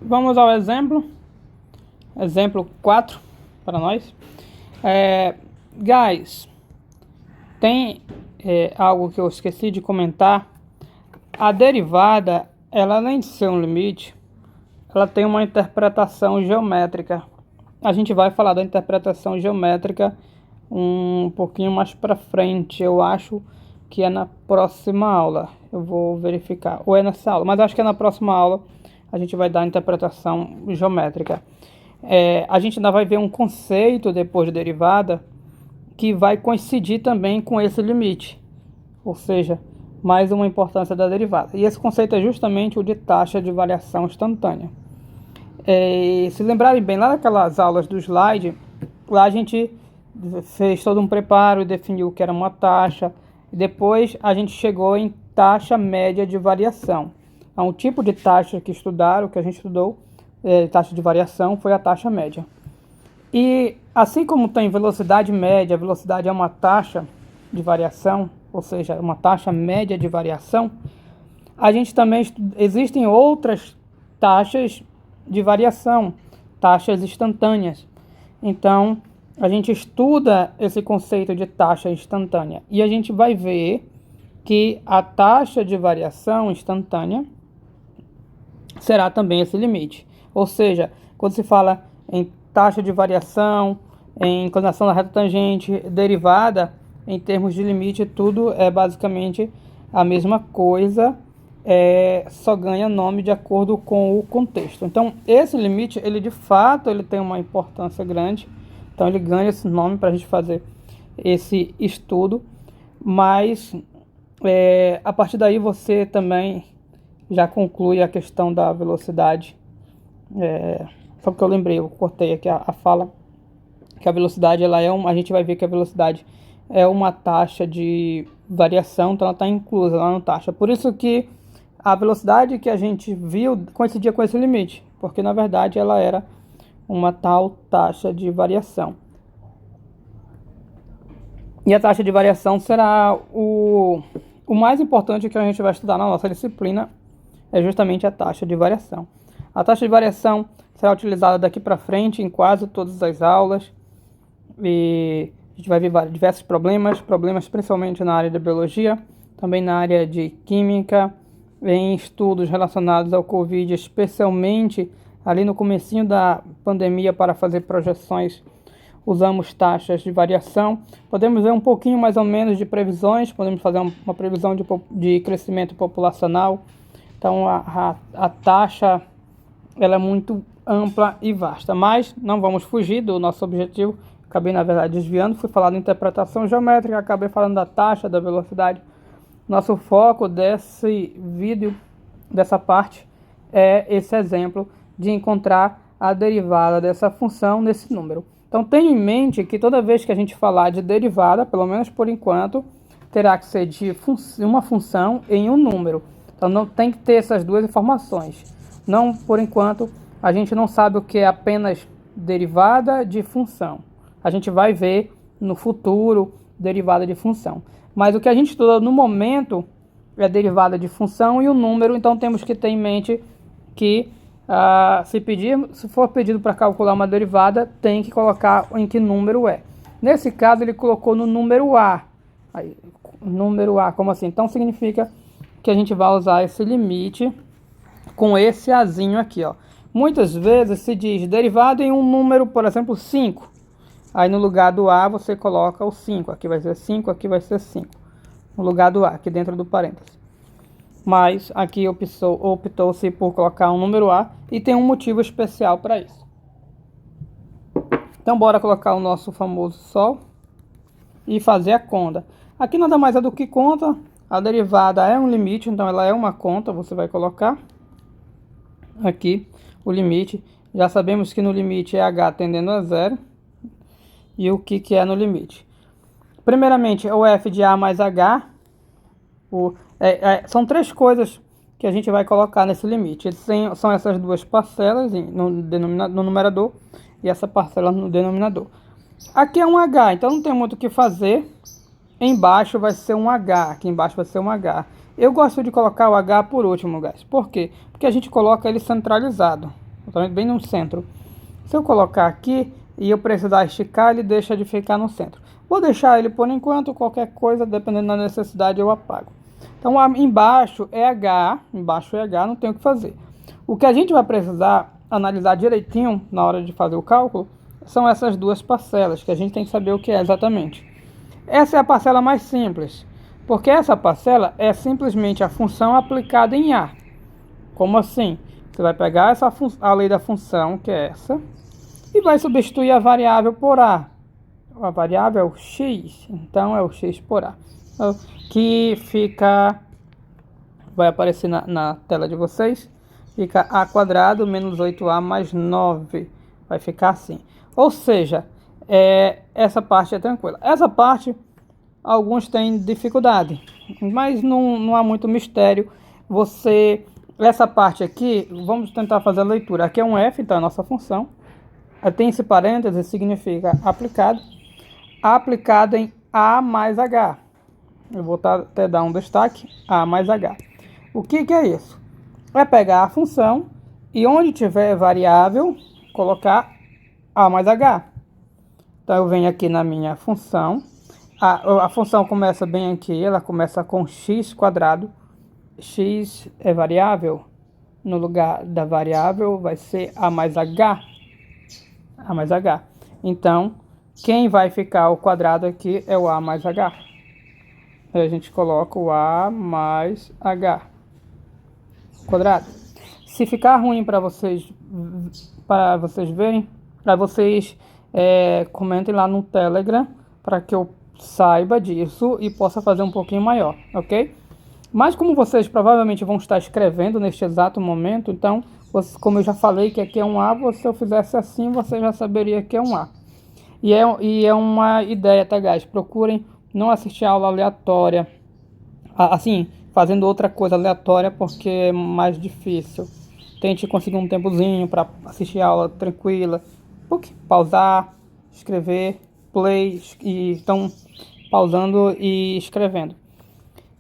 vamos ao exemplo 4 para nós. Guys, tem algo que eu esqueci de comentar. A derivada, ela além de ser um limite, ela tem uma interpretação geométrica. A gente vai falar da interpretação geométrica um pouquinho mais para frente. Eu acho que é na próxima aula. Eu vou verificar. Ou é nessa aula, mas acho que é na próxima aula a gente vai dar a interpretação geométrica. A gente ainda vai ver um conceito depois de derivada que vai coincidir também com esse limite. Ou seja, mais uma importância da derivada. E esse conceito é justamente o de taxa de variação instantânea. Se lembrarem bem, lá naquelas aulas do slide, lá a gente fez todo um preparo e definiu o que era uma taxa. E depois a gente chegou em taxa média de variação. Então, o tipo de taxa que estudaram, que a gente estudou, taxa de variação, foi a taxa média. E assim como tem velocidade média, a velocidade é uma taxa de variação, ou seja, uma taxa média de variação, a gente também existem outras taxas de variação, taxas instantâneas. Então, a gente estuda esse conceito de taxa instantânea e a gente vai ver que a taxa de variação instantânea será também esse limite. Ou seja, quando se fala em taxa de variação, em inclinação da reta tangente, derivada, em termos de limite, tudo é basicamente a mesma coisa, só ganha nome de acordo com o contexto. Então, esse limite, ele de fato, ele tem uma importância grande, então ele ganha esse nome para a gente fazer esse estudo, mas a partir daí você também já conclui a questão da velocidade. Só porque eu lembrei, eu cortei aqui a fala, que a velocidade, a gente vai ver que a velocidade é uma taxa de variação, então ela está inclusa lá na taxa. Por isso que a velocidade que a gente viu coincidia com esse limite, porque na verdade ela era uma tal taxa de variação. E a taxa de variação será o mais importante que a gente vai estudar na nossa disciplina, é justamente a taxa de variação. A taxa de variação será utilizada daqui para frente em quase todas as aulas, e a gente vai ver diversos problemas principalmente na área de biologia, também na área de química, em estudos relacionados ao Covid, especialmente ali no comecinho da pandemia, para fazer projeções, usamos taxas de variação. Podemos ver um pouquinho mais ou menos de previsões, podemos fazer uma previsão de crescimento populacional. Então a taxa ela é muito ampla e vasta, mas não vamos fugir do nosso objetivo. Acabei na verdade desviando, fui falar da interpretação geométrica, acabei falando da taxa, da velocidade. Nosso foco desse vídeo, dessa parte, é esse exemplo de encontrar a derivada dessa função nesse número. Então tenha em mente que toda vez que a gente falar de derivada, pelo menos por enquanto, terá que ser de uma função em um número. Então não tem que ter essas duas informações. Não, por enquanto, a gente não sabe o que é apenas derivada de função. A gente vai ver no futuro derivada de função. Mas o que a gente estuda no momento é derivada de função e o número. Então temos que ter em mente que se for pedido para calcular uma derivada, tem que colocar em que número é. Nesse caso ele colocou no número A. Aí, número A, como assim? Então significa que a gente vai usar esse limite com esse Azinho aqui, ó. Muitas vezes se diz derivada em um número, por exemplo, 5. Aí no lugar do A você coloca o 5. Aqui vai ser 5, aqui vai ser 5. No lugar do A, aqui dentro do parênteses. Mas aqui optou-se por colocar um número A e tem um motivo especial para isso. Então bora colocar o nosso famoso Sol e fazer a conta. Aqui nada mais é do que conta. A derivada é um limite, então ela é uma conta. Você vai colocar aqui o limite. Já sabemos que no limite é h tendendo a zero. E o que é no limite? Primeiramente, o f de a mais h. São três coisas que a gente vai colocar nesse limite. São essas duas parcelas no numerador e essa parcela no denominador. Aqui é um h, então não tem muito o que fazer. Embaixo vai ser um h, aqui embaixo vai ser um h. Eu gosto de colocar o h por último, guys. Por quê? Porque a gente coloca ele centralizado. totalmente bem no centro. Se eu colocar aqui e eu precisar esticar, ele deixa de ficar no centro. Vou deixar ele por enquanto, qualquer coisa, dependendo da necessidade, eu apago. Então, embaixo é H, não tem o que fazer. O que a gente vai precisar analisar direitinho na hora de fazer o cálculo são essas duas parcelas, que a gente tem que saber o que é exatamente. Essa é a parcela mais simples, porque essa parcela é simplesmente a função aplicada em A. Como assim? Você vai pegar a lei da função, que é essa, e vai substituir a variável por A. A variável é o x, então é o x por A. Que fica, vai aparecer na tela de vocês, fica A quadrado menos 8A mais 9. Vai ficar assim. Ou seja, essa parte é tranquila. Essa parte, alguns têm dificuldade, mas não há muito mistério. Essa parte aqui, vamos tentar fazer a leitura. Aqui é um f, então é a nossa função. Tem esse parênteses, significa aplicado. Aplicado em A mais H. Eu vou até dar um destaque, A mais H. O que é isso? É pegar a função e onde tiver variável, colocar A mais H. Então eu venho aqui na minha função. A função começa bem aqui, ela começa com x quadrado. X é variável. No lugar da variável vai ser A mais H. A mais H. Então, quem vai ficar ao quadrado aqui é o A mais H. Aí a gente coloca o A mais H quadrado. Se ficar ruim para vocês verem, para vocês comentem lá no Telegram para que eu saiba disso e possa fazer um pouquinho maior, ok? Mas como vocês provavelmente vão estar escrevendo neste exato momento, então, como eu já falei que aqui é um A, se eu fizesse assim, você já saberia que é um A. E é uma ideia, tá, guys? Procurem não assistir a aula aleatória, assim, fazendo outra coisa aleatória, porque é mais difícil. Tente conseguir um tempozinho para assistir a aula tranquila, pausar, escrever, play, e estão pausando e escrevendo.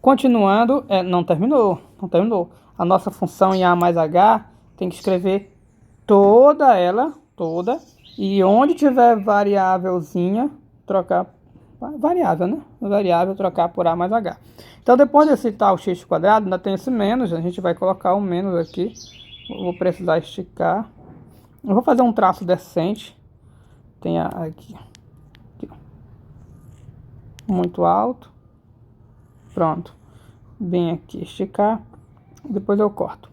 Continuando, não terminou. A nossa função em A mais H tem que escrever toda, e onde tiver variávelzinha, trocar, variável, né? Variável, trocar por A mais H. Então, depois de citar o x quadrado, ainda tem esse menos, a gente vai colocar o menos aqui. Vou precisar esticar. Eu vou fazer um traço decente. Tem aqui. Muito alto. Pronto. Bem aqui, esticar. Depois eu corto.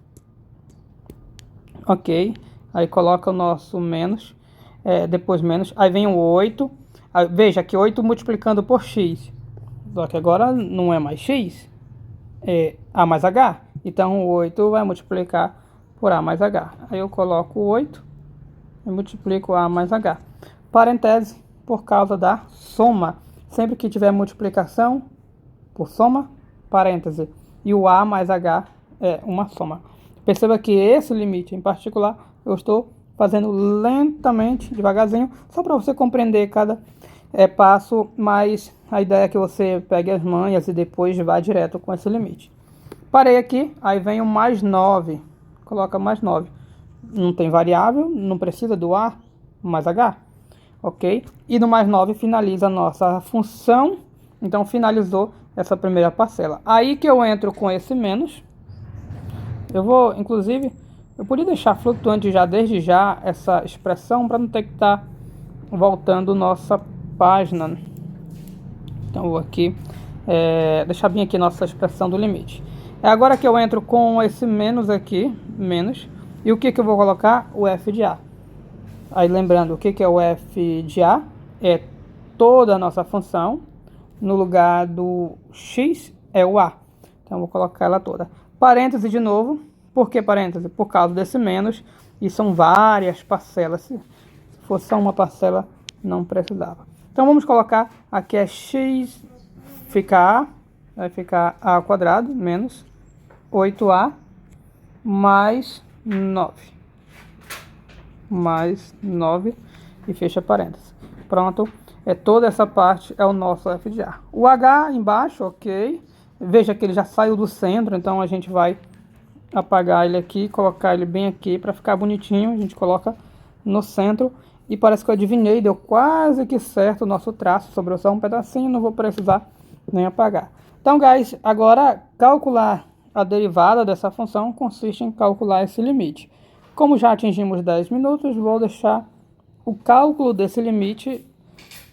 Ok. Aí coloca o nosso menos. Depois menos. Aí vem o 8. Aí, veja que 8 multiplicando por x. Só que agora não é mais x. É A mais H. Então o 8 vai multiplicar por A mais H. Aí eu coloco o 8 e multiplico A mais H. Parêntese por causa da soma. Sempre que tiver multiplicação por soma, parêntese. E o A mais H é uma soma. Perceba que esse limite em particular eu estou fazendo lentamente, devagarzinho, só para você compreender cada passo, mas a ideia é que você pegue as manhas e depois vá direto com esse limite. Parei aqui, aí vem o mais 9. Coloca mais 9. Não tem variável, não precisa do A mais H. Ok? E no mais 9 finaliza a nossa função. Então finalizou essa primeira parcela. Aí que eu entro com esse menos. Eu vou, inclusive, eu podia deixar flutuante já desde já essa expressão para não ter que estar voltando nossa página. Então vou aqui deixar bem aqui nossa expressão do limite. É agora que eu entro com esse menos aqui, menos. E o que eu vou colocar? O f de A. Aí lembrando, o que é o f de A? É toda a nossa função. No lugar do x é o A. Então eu vou colocar ela toda. Parêntese de novo. Por que parêntese? Por causa desse menos. E são várias parcelas. Se fosse só uma parcela, não precisava. Então vamos colocar aqui é x, fica A. Vai ficar A quadrado menos 8A mais 9. Mais 9 e fecha parênteses. Pronto. Toda essa parte é o nosso f de A. O H embaixo, ok. Veja que ele já saiu do centro, então a gente vai apagar ele aqui, colocar ele bem aqui para ficar bonitinho. A gente coloca no centro e parece que eu adivinhei, deu quase que certo o nosso traço, sobrou só um pedacinho, não vou precisar nem apagar. Então, guys, agora calcular a derivada dessa função consiste em calcular esse limite. Como já atingimos 10 minutos, vou deixar o cálculo desse limite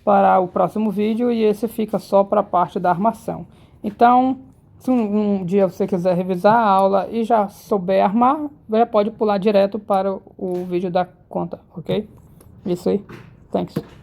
para o próximo vídeo e esse fica só para a parte da armação. Então, se um dia você quiser revisar a aula e já souber armar, já pode pular direto para o vídeo da conta, ok? Isso aí. Thanks.